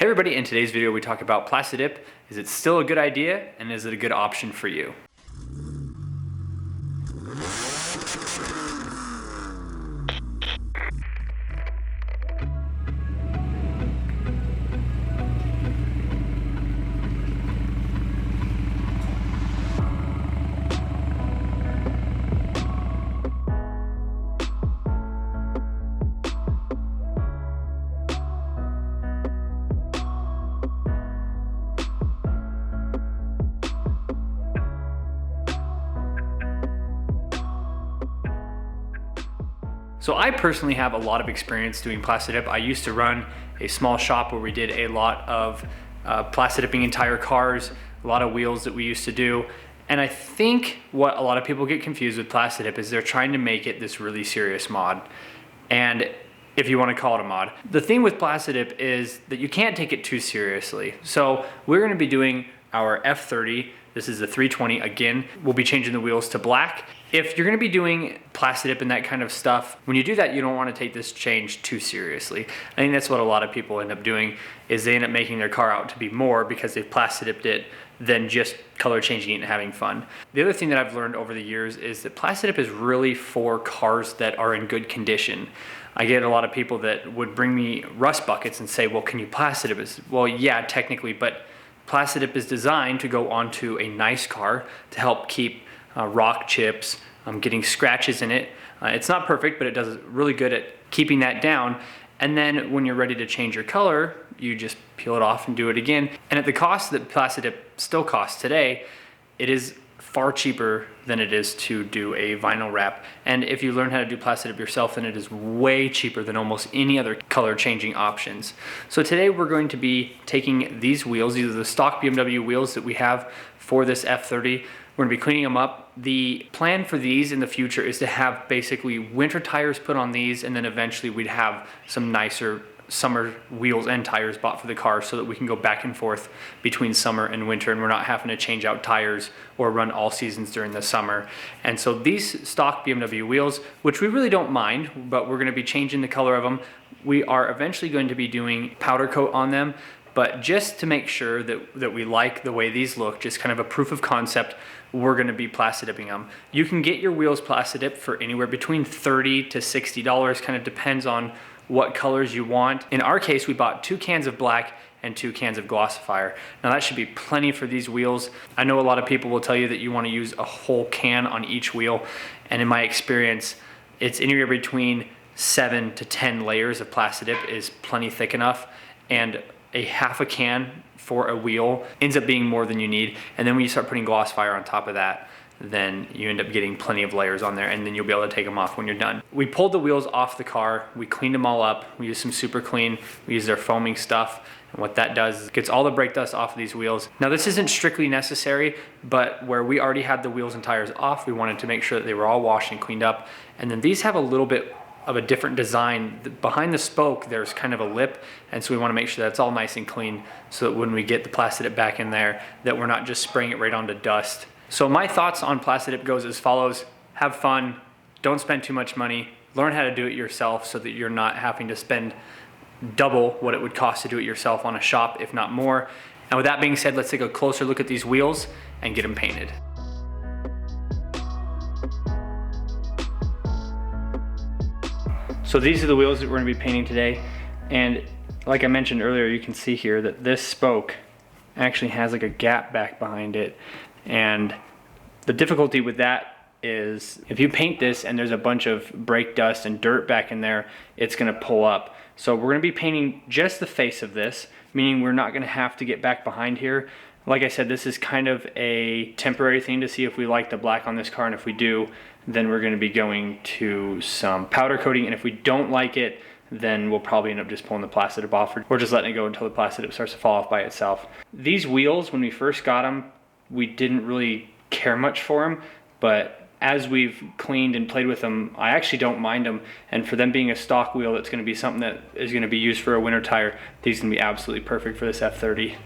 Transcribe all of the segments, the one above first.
Hey everybody, in today's video we talk about Plastidip. Is it still a good idea and is it a good option for you? So I personally have a lot of experience doing Plastidip. I used to run a small shop where we did a lot of Plastidipping entire cars, a lot of wheels that we used to do. And I think what a lot of people get confused with Plastidip is they're trying to make it this really serious mod. And if you want to call it a mod. The thing with Plastidip is that you can't take it too seriously. So we're going to be doing our F30. This is the 320. Again, we'll be changing the wheels to black. If you're going to be doing Plastidip and that kind of stuff, when you do that, you don't want to take this change too seriously. I think that's what a lot of people end up doing, is they end up making their car out to be more because they've Plastidipped it than just color changing it and having fun. The other thing that I've learned over the years is that Plastidip is really for cars that are in good condition. I get a lot of people that would bring me rust buckets and say, well, can you Plastidip? Well, yeah, technically, but Plastidip is designed to go onto a nice car to help keep rock chips, getting scratches in it. It's not perfect, but it does really good at keeping that down. And then when you're ready to change your color, you just peel it off and do it again. And at the cost that Plastidip still costs today, it is far cheaper than it is to do a vinyl wrap. And if you learn how to do Plastidip yourself, then it is way cheaper than almost any other color changing options. So today we're going to be taking these wheels, these are the stock BMW wheels that we have for this F30. We're gonna be cleaning them up. The plan for these in the future is to have basically winter tires put on these, and then eventually we'd have some nicer summer wheels and tires bought for the car so that we can go back and forth between summer and winter, and we're not having to change out tires or run all seasons during the summer. And so these stock BMW wheels, which we really don't mind, but we're gonna be changing the color of them. We are eventually going to be doing powder coat on them, but just to make sure that we like the way these look, just kind of a proof of concept, we're gonna be Plastidipping them. You can get your wheels Plastidip for anywhere between $30 to $60, kind of depends on what colors you want. In our case, we bought 2 cans of black and 2 cans of Glossifier. Now that should be plenty for these wheels. I know a lot of people will tell you that you wanna use a whole can on each wheel, and in my experience, it's anywhere between 7 to 10 layers of Plastidip is plenty thick enough, and a half a can for a wheel ends up being more than you need. And then when you start putting Glossifier on top of that, then you end up getting plenty of layers on there, and then you'll be able to take them off when you're done. We pulled the wheels off the car, we cleaned them all up, we used some Super Clean, we used their foaming stuff, and what that does is it gets all the brake dust off of these wheels. Now this isn't strictly necessary, but where we already had the wheels and tires off, we wanted to make sure that they were all washed and cleaned up. And then these have a little bit of a different design. Behind the spoke, there's kind of a lip, and so we want to make sure that's all nice and clean so that when we get the Plastidip back in there, that we're not just spraying it right onto dust. So my thoughts on Plastidip goes as follows: have fun, don't spend too much money, learn how to do it yourself so that you're not having to spend double what it would cost to do it yourself on a shop, if not more. And with that being said, let's take a closer look at these wheels and get them painted. So these are the wheels that we're gonna be painting today. And like I mentioned earlier, you can see here that this spoke actually has like a gap back behind it. And the difficulty with that is if you paint this and there's a bunch of brake dust and dirt back in there, it's gonna pull up. So we're gonna be painting just the face of this, meaning we're not gonna have to get back behind here. Like I said, this is kind of a temporary thing to see if we like the black on this car, and if we do, then we're gonna be going to some powder coating, and if we don't like it, then we'll probably end up just pulling the Plastidip off, or just letting it go until the Plastidip starts to fall off by itself. These wheels, when we first got them, we didn't really care much for them, but as we've cleaned and played with them, I actually don't mind them. And for them being a stock wheel, that's gonna be something that is gonna be used for a winter tire, these are gonna be absolutely perfect for this F30.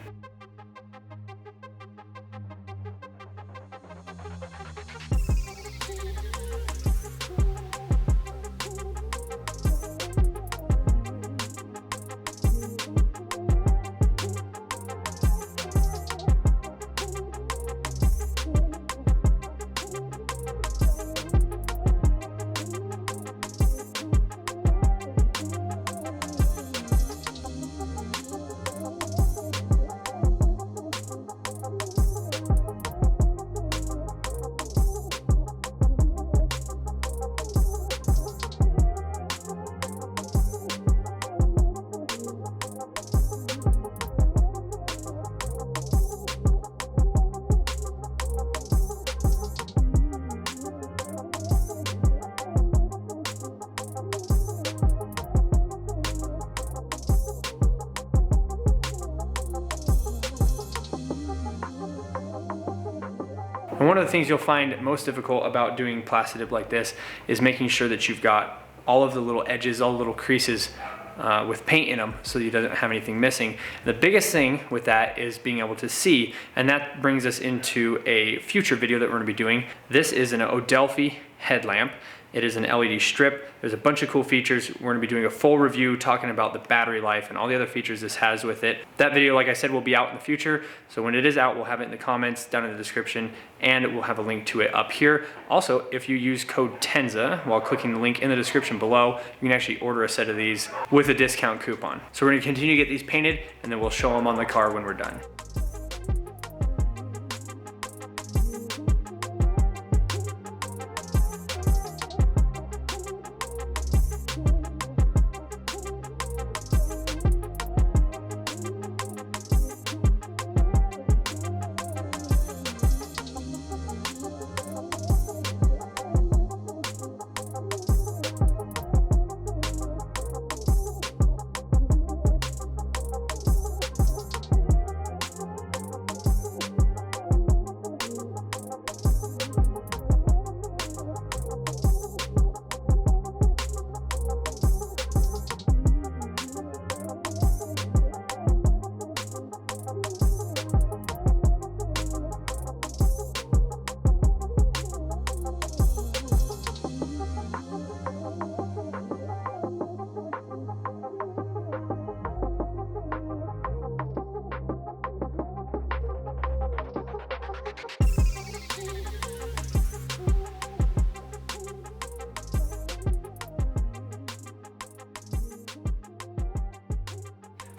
And one of the things you'll find most difficult about doing Plastidip like this is making sure that you've got all of the little edges, all the little creases with paint in them so you don't have anything missing. The biggest thing with that is being able to see, and that brings us into a future video that we're gonna be doing. This is an Adelphi headlamp. It is an LED strip. There's a bunch of cool features. We're gonna be doing a full review talking about the battery life and all the other features this has with it. That video, like I said, will be out in the future. So when it is out, we'll have it in the comments down in the description, and we'll have a link to it up here. Also, if you use code TENZA while clicking the link in the description below, you can actually order a set of these with a discount coupon. So we're gonna continue to get these painted, and then we'll show them on the car when we're done.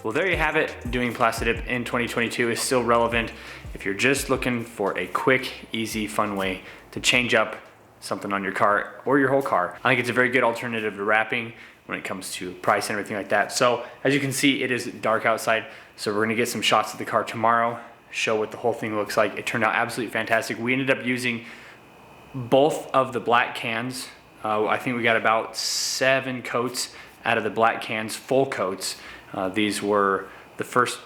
Well, there you have it. Doing Plastidip in 2022 is still relevant if you're just looking for a quick, easy, fun way to change up something on your car or your whole car. I think it's a very good alternative to wrapping when it comes to price and everything like that. So as you can see, it is dark outside. So we're gonna get some shots of the car tomorrow, show what the whole thing looks like. It turned out absolutely fantastic. We ended up using both of the black cans. I think we got about 7 coats out of the black cans, full coats. These were the first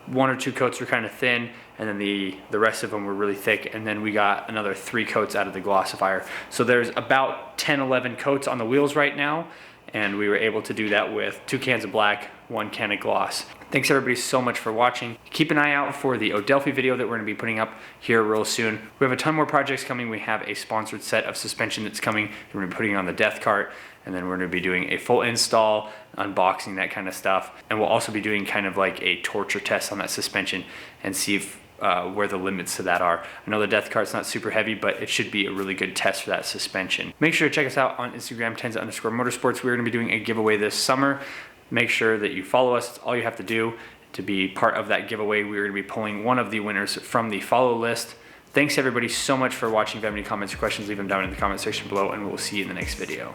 1 or 2 coats were kind of thin, and then the rest of them were really thick, and then we got another 3 coats out of the glossifier. So there's about 10, 11 coats on the wheels right now, and we were able to do that with 2 cans of black, 1 can of gloss. Thanks everybody so much for watching. Keep an eye out for the Adelphi video that we're gonna be putting up here real soon. We have a ton more projects coming. We have a sponsored set of suspension that's coming. We're gonna be putting it on the Death Cart, and then we're gonna be doing a full install, unboxing, that kind of stuff. And we'll also be doing kind of like a torture test on that suspension and see if where the limits to that are. I know the Death Cart's not super heavy, but it should be a really good test for that suspension. Make sure to check us out on Instagram, Tenza_motorsports. We're gonna be doing a giveaway this summer. Make sure that you follow us. It's all you have to do to be part of that giveaway. We're gonna be pulling one of the winners from the follow list. Thanks everybody so much for watching. If you have any comments or questions, leave them down in the comment section below, and we'll see you in the next video.